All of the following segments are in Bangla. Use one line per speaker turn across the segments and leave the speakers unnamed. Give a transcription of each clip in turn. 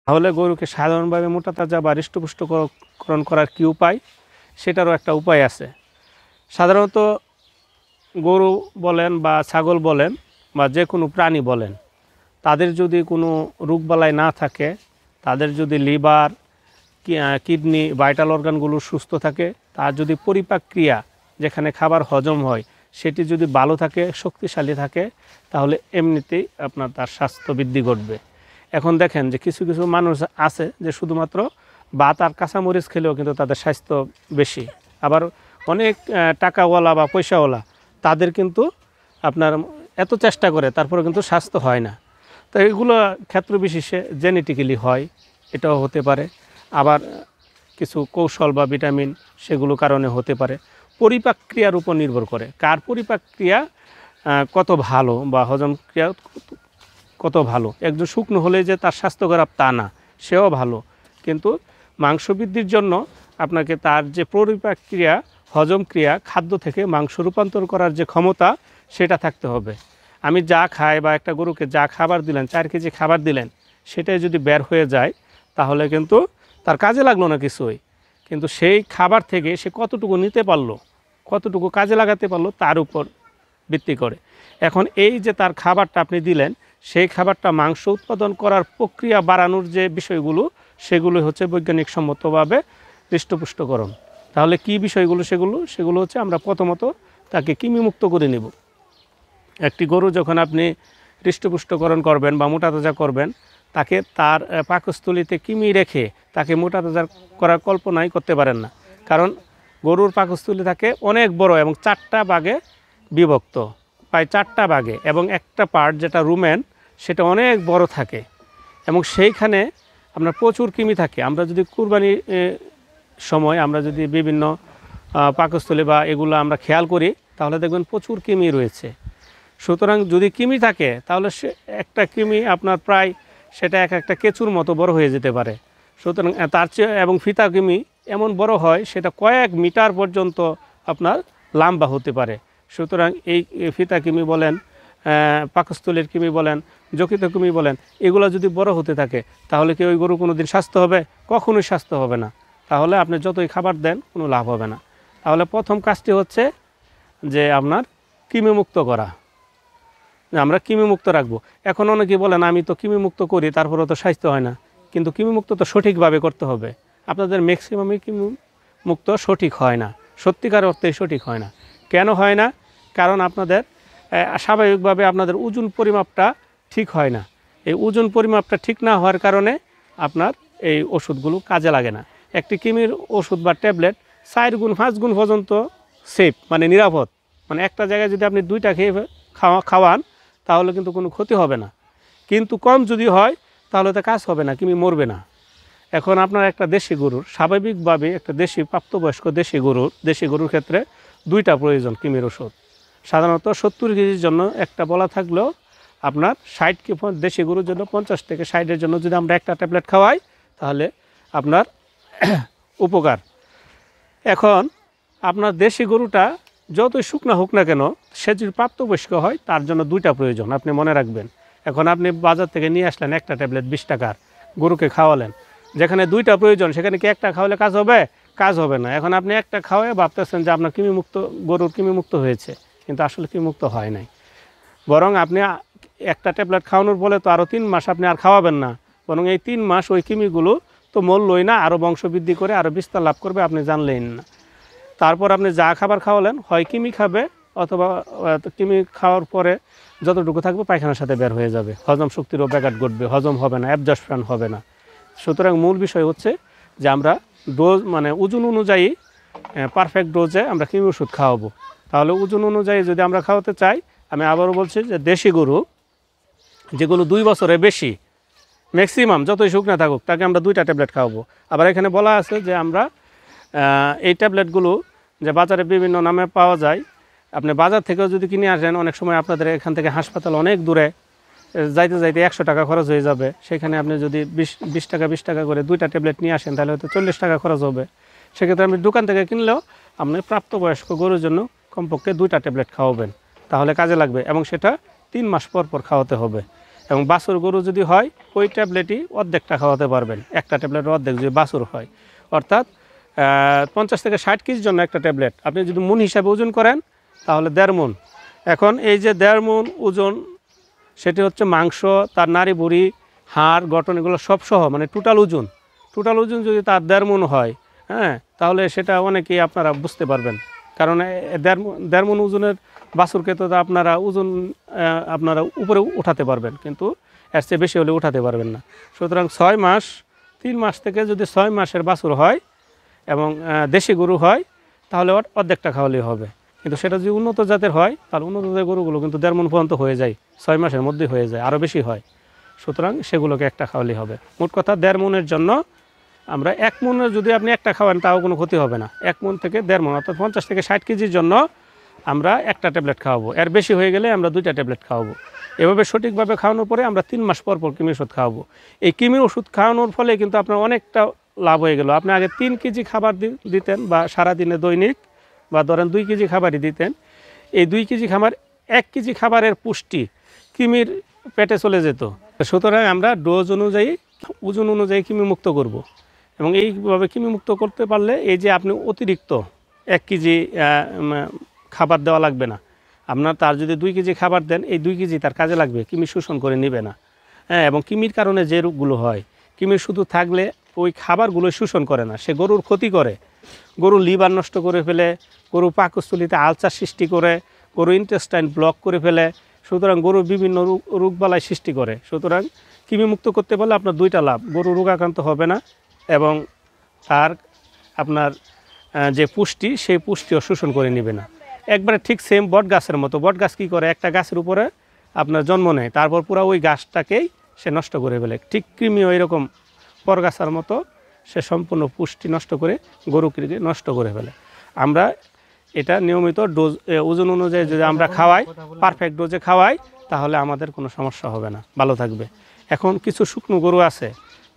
তাহলে গরুকে সাধারণভাবে মোটা তাজা বা হৃষ্টপুষ্টকরণ করার কী উপায়, সেটারও একটা উপায় আছে। সাধারণত গরু বলেন বা ছাগল বলেন বা যে কোনো প্রাণী বলেন, তাদের যদি কোনো রোগবালাই না থাকে, তাদের যদি লিভার, কিডনি, ভাইটাল অর্গানগুলো সুস্থ থাকে, তার যদি পরিপাক ক্রিয়া, যেখানে খাবার হজম হয়, সেটি যদি ভালো থাকে, শক্তিশালী থাকে, তাহলে এমনিতেই আপনার তার স্বাস্থ্য বৃদ্ধি ঘটবে। এখন দেখেন যে কিছু কিছু মানুষ আছে যে শুধুমাত্র ভাত আর কাঁচামরিচ খেলেও কিন্তু তাদের স্বাস্থ্য বেশি। আবার অনেক টাকাওয়ালা বা পয়সাওয়ালা, তাদের কিন্তু আপনার এত চেষ্টা করে তারপরে কিন্তু স্বাস্থ্য হয় না। তো এগুলো ক্ষেত্র বিশেষে জেনেটিক্যালি হয়, এটাও হতে পারে। আবার কিছু কৌশল বা ভিটামিন সেগুলো কারণে হতে পারে। পরিপাক ক্রিয়ার উপর নির্ভর করে, কার পরিপাক ক্রিয়া কত ভালো বা হজম ক্রিয়া কত ভালো। একজন শুকনো হলে যে তার স্বাস্থ্য খারাপ তা না, সেও ভালো, কিন্তু মাংস বৃদ্ধির জন্য আপনাকে তার যে পরিপাক ক্রিয়া, হজম ক্রিয়া, খাদ্য থেকে মাংস রূপান্তর করার যে ক্ষমতা, সেটা থাকতে হবে। আমি যা খাই বা একটা গরুকে যা খাবার দিলেন, 4 কেজি খাবার দিলেন, সেটাই যদি বের হয়ে যায়, তাহলে কিন্তু তার কাজে লাগলো না কিছুই। কিন্তু সেই খাবার থেকে সে কতটুকু নিতে পারলো, কতটুকু কাজে লাগাতে পারলো, তার উপর ভিত্তি করে। এখন এই যে তার খাবারটা আপনি দিলেন, সেই খাবারটা মাংস উৎপাদন করার প্রক্রিয়া বাড়ানোর যে বিষয়গুলো, সেগুলো হচ্ছে বৈজ্ঞানিকসম্মতভাবে হৃষ্টপুষ্টকরণ। তাহলে কি বিষয়গুলো? সেগুলো হচ্ছে আমরা প্রথমত তাকে কৃমিমুক্ত করে নেব। একটি গরু যখন আপনি হৃষ্টপুষ্টকরণ করবেন বা মোটা তাজা করবেন, তাকে তার পাকস্থলীতে কৃমি রেখে তাকে মোটা তাজা করার কল্পনাই করতে পারেন না। কারণ গরুর পাকস্থলী থাকে অনেক বড় এবং 4টা ভাগে বিভক্ত, প্রায় 4টা ভাগে, এবং একটা পার্ট যেটা রুমেন, সেটা অনেক বড় থাকে এবং সেইখানে আপনার প্রচুর কৃমি থাকে। আমরা যদি কুরবানির সময় আমরা যদি বিভিন্ন পাকস্থলী বা এগুলো আমরা খেয়াল করি, তাহলে দেখবেন প্রচুর কৃমি রয়েছে। সুতরাং যদি কৃমি থাকে, তাহলে সে একটা কৃমি আপনার প্রায় সেটা একটা কেঁচুর মতো বড় হয়ে যেতে পারে। সুতরাং তার চেয়ে এবং ফিতা কৃমি এমন বড় হয়, সেটা কয়েক মিটার পর্যন্ত আপনার লম্বা হতে পারে। সুতরাং এই ফিতা কৃমি বলেন, পাকস্থলীর কৃমি বলেন, যকৃত কৃমি বলেন, এগুলো যদি বড় হতে থাকে, তাহলে কি ওই গরু কোনো দিন স্বাস্থ্য হবে? কখনোই স্বাস্থ্য হবে না। তাহলে আপনি যতই খাবার দেন, কোনো লাভ হবে না। তাহলে প্রথম কাজটি হচ্ছে যে আপনার কৃমিমুক্ত করা, আমরা কৃমিমুক্ত রাখবো। এখন অনেকে বলেন আমি তো কৃমিমুক্ত করি, তারপরেও তো স্বাস্থ্য হয় না। কিন্তু কৃমিমুক্ত তো সঠিকভাবে করতে হবে। আপনাদের ম্যাক্সিমামই কৃমিমুক্ত সঠিক হয় না, সত্যিকার অর্থে সঠিক হয় না। কেন হয় না? কারণ আপনাদের স্বাভাবিকভাবে আপনাদের ওজন পরিমাপটা ঠিক হয় না। এই ওজন পরিমাপটা ঠিক না হওয়ার কারণে আপনার এই ওষুধগুলো কাজে লাগে না। একটি কৃমির ওষুধ বা ট্যাবলেট 4 গুণ 5 গুণ পর্যন্ত সেফ, মানে নিরাপদ। মানে একটা জায়গায় যদি আপনি 2টা খাওয়ান, তাহলে কিন্তু কোনো ক্ষতি হবে না। কিন্তু কম যদি হয়, তাহলে তো কাজ হবে না, কৃমি মরবে না। এখন আপনার একটা দেশি গরুর, স্বাভাবিকভাবে একটা দেশি প্রাপ্তবয়স্ক দেশি গরুর ক্ষেত্রে 2টা প্রয়োজন কৃমির ওষুধ। সাধারণত 70 কেজির জন্য একটা বলা থাকলেও আপনার 60 দেশি গরুর জন্য 50 থেকে 60-এর জন্য যদি আমরা একটা ট্যাবলেট খাওয়াই, তাহলে আপনার উপকার। এখন আপনার দেশি গরুটা যতই শুকনা হোক না কেন, সে যদি প্রাপ্তবয়স্ক হয়, তার জন্য 2টা প্রয়োজন, আপনি মনে রাখবেন। এখন আপনি বাজার থেকে নিয়ে আসলেন একটা ট্যাবলেট 20 টাকার, গরুকে খাওয়ালেন, যেখানে 2টা প্রয়োজন, সেখানে কি একটা খাওয়ালে কাজ হবে? কাজ হবে না। এখন আপনি একটা খাওয়ায় ভাবতেছেন যে আপনার গরুর কৃমিমুক্ত হয়েছে, কিন্তু আসলে কৃমিমুক্ত হয় নাই। বরং আপনি একটা ট্যাবলেট খাওয়ানোর ফলে তো আরও 3 মাস আপনি আর খাওয়াবেন না, বরং এই 3 মাস ওই কৃমিগুলো তো মরলই না, আরও বংশবৃদ্ধি করে আরও বিস্তার লাভ করবে, আপনি জানলেন না। তারপর আপনি যা খাবার খাওয়ালেন, হয় কৃমি খাবে, অথবা কৃমি খাওয়ার পরে যতটুকু থাকবে পায়খানার সাথে বের হয়ে যাবে, হজম শক্তিরও ব্যাঘাত ঘটবে, হজম হবে না, অ্যাবজর্পশন হবে না। সুতরাং মূল বিষয় হচ্ছে যে আমরা ডোজ, মানে ওজন অনুযায়ী পারফেক্ট ডোজে আমরা কৃমি ওষুধ খাওয়াবো। তাহলে ওজন অনুযায়ী যদি আমরা খাওয়াতে চাই, আমি আবারও বলছি যে দেশি গরু যেগুলো 2 বছরের বেশি, ম্যাক্সিমাম যতই শুকনা থাকুক, তাকে আমরা 2টা ট্যাবলেট খাওয়াবো। আবার এখানে বলা আছে যে আমরা এই ট্যাবলেটগুলো যে বাজারে বিভিন্ন নামে পাওয়া যায়, আপনি বাজার থেকেও যদি কিনে আসেন, অনেক সময় আপনাদের এখান থেকে হাসপাতাল অনেক দূরে, যাইতে যাইতে 100 টাকা খরচ হয়ে যাবে। সেখানে আপনি যদি 20 টাকা করে 2টা ট্যাবলেট নিয়ে আসেন, তাহলে হয়তো 40 টাকা খরচ হবে। সেক্ষেত্রে আপনি দোকান থেকে কিনলেও আপনি প্রাপ্তবয়স্ক গরুর জন্য কমপক্ষে 2টা ট্যাবলেট খাওয়াবেন, তাহলে কাজে লাগবে, এবং সেটা 3 মাস পর পর খাওয়াতে হবে। এবং বাছুর গরু যদি হয় ওই ট্যাবলেটই অর্ধেকটা খাওয়াতে পারবেন, একটা ট্যাবলেটের অর্ধেক যদি বাছুর হয়, অর্থাৎ 50 থেকে 60 কেজির জন্য একটা ট্যাবলেট আপনি যদি মন হিসাবে ওজন করেন তাহলে 1.5 মণ। এখন এই যে 1.5 মণ ওজন, সেটি হচ্ছে মাংস, তার নাড়ি ভুঁড়ি, হাড় গঠন এগুলো সব সহ, মানে টোটাল ওজন যদি তার 1.5 মণ হয়, হ্যাঁ, তাহলে সেটা অনেকেই আপনারা বুঝতে পারবেন। কারণ 1.5 মণ ওজনের বাছুরকে তো আপনারা ওজন আপনারা উপরে উঠাতে পারবেন, কিন্তু এর চেয়ে বেশি হলে উঠাতে পারবেন না। সুতরাং 6 মাস, 3 মাস থেকে যদি 6 মাসের বাছুর হয় এবং দেশি গরু হয় তাহলে অর্ধেকটা খাওয়ালেই হবে। কিন্তু সেটা যদি উন্নত জাতের হয় তাহলে উন্নত জাতের গরুগুলো কিন্তু 1.5 মণ পর্যন্ত হয়ে যায়, 6 মাসের মধ্যেই হয়ে যায়, আরও বেশি হয়। সুতরাং সেগুলোকে একটা খাওয়ালেই হবে। মোট কথা 1.5 মণের জন্য আমরা 1 মণের যদি আপনি একটা খাওয়ান তাও কোনো ক্ষতি হবে না। 1 মণ থেকে 1.5 মণ অর্থাৎ 50 থেকে 60 কেজির জন্য আমরা একটা ট্যাবলেট খাওয়াবো, এর বেশি হয়ে গেলে আমরা 2টা ট্যাবলেট খাওয়াবো। এভাবে সঠিকভাবে খাওয়ানোর পরে আমরা 3 মাস পর কৃমির ওষুধ খাওয়াবো। এই কৃমির ওষুধ খাওয়ানোর ফলে কিন্তু আপনার অনেকটা লাভ হয়ে গেল। আপনি আগে 3 কেজি খাবার দিতেন বা সারাদিনে দৈনিক, বা ধরেন 2 কেজি খাবারই দিতেন। এই 2 কেজি খাবার 1 কেজি খাবারের পুষ্টি কৃমির পেটে চলে যেত। সুতরাং আমরা ডোজ অনুযায়ী, ওজন অনুযায়ী কৃমি মুক্ত করব। এবং এইভাবে কৃমি মুক্ত করতে পারলে এই যে আপনি অতিরিক্ত 1 কেজি খাবার দেওয়া লাগবে না আপনার। তার যদি 2 কেজি খাবার দেন, এই 2 কেজি তার কাজে লাগবে, কৃমি শোষণ করে নেবে না। হ্যাঁ, এবং কৃমির কারণে যে রোগগুলো হয়, কৃমি শুধু থাকলে ওই খাবারগুলো শোষণ করে না, সে গরুর ক্ষতি করে, গরুর লিভার নষ্ট করে ফেলে, গরু পাকস্থলীতে আলসার সৃষ্টি করে, গরু ইন্টেস্টাইন ব্লক করে ফেলে। সুতরাং গরুর বিভিন্ন রোগবালাই সৃষ্টি করে। সুতরাং কৃমিমুক্ত করতে পারলে আপনার 2টা লাভ, গরু রোগাক্রান্ত হবে না এবং তার আপনার যে পুষ্টি, সেই পুষ্টিও শোষণ করে নেবে না। একবারে ঠিক সেম বট গাছের মতো। বট গাছ কী করে, একটা গাছের উপরে আপনার জন্ম নেয়, তারপর পুরো ওই গাছটাকেই সে নষ্ট করে ফেলে। ঠিক কৃমিও এরকম পরগাছার মতো, সে সম্পূর্ণ পুষ্টি নষ্ট করে গরুকে নষ্ট করে ফেলে। আমরা এটা নিয়মিত ডোজ, ওজন অনুযায়ী যদি আমরা খাওয়াই, পারফেক্ট ডোজে খাওয়াই, তাহলে আমাদের কোনো সমস্যা হবে না, ভালো থাকবে। এখন কিছু শুকনো গরু আছে,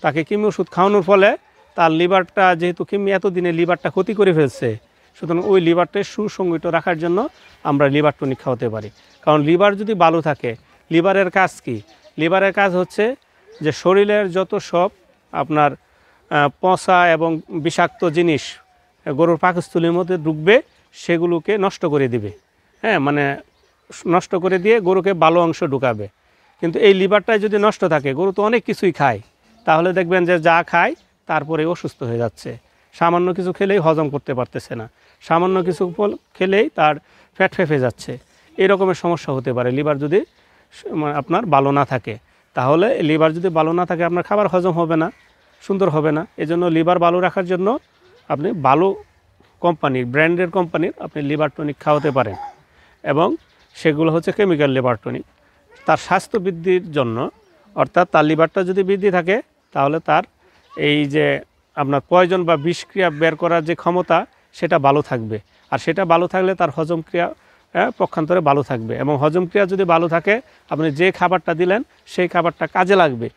তাকে কৃমি ওষুধ খাওয়ানোর ফলে তার লিভারটা, যেহেতু কৃমি এতদিনে লিভারটা ক্ষতি করে ফেলছে, সুতরাং ওই লিভারটা সুসংগঠিত রাখার জন্য আমরা লিভার টনিক খাওয়াতে পারি। কারণ লিভার যদি ভালো থাকে, লিভারের কাজ কি? লিভারের কাজ হচ্ছে যে শরীরের যত সব আপনার পচা এবং বিষাক্ত জিনিস গরুর পাকস্থলীর মধ্যে ঢুকবে, সেগুলোকে নষ্ট করে দিবে। হ্যাঁ, মানে নষ্ট করে দিয়ে গরুকে ভালো অংশ ঢুকাবে। কিন্তু এই লিভারটাই যদি নষ্ট থাকে, গরু তো অনেক কিছুই খায়, তাহলে দেখবেন যে যা খায় তারপরে অসুস্থ হয়ে যাচ্ছে। সামান্য কিছু খেলেই হজম করতে পারতেছে না, সামান্য কিছু খেলেই তার ফ্যাট ফেঁপে যাচ্ছে। এই রকমের সমস্যা হতে পারে লিভার যদি আপনার ভালো না থাকে। তাহলে লিভার যদি ভালো না থাকে, আপনার খাবার হজম হবে না, সুন্দর হবে না। এজন্য লিভার ভালো রাখার জন্য আপনি ভালো কোম্পানির, ব্র্যান্ডের কোম্পানির আপনি লিভার টনিক খাওয়াতে পারেন। এবং সেগুলো হচ্ছে কেমিক্যাল লিভার টনিক। তার স্বাস্থ্য বৃদ্ধির জন্য, অর্থাৎ তার লিভারটা যদি বৃদ্ধি থাকে তাহলে তার এই যে আপনার পয়জন বা বিষক্রিয়া বের করার যে ক্ষমতা, সেটা ভালো থাকবে। আর সেটা ভালো থাকলে তার হজম ক্রিয়া পক্ষান্তরে ভালো থাকবে। এবং হজম ক্রিয়া যদি ভালো থাকে, আপনি যে খাবারটা দিলেন সেই খাবারটা কাজে লাগবে।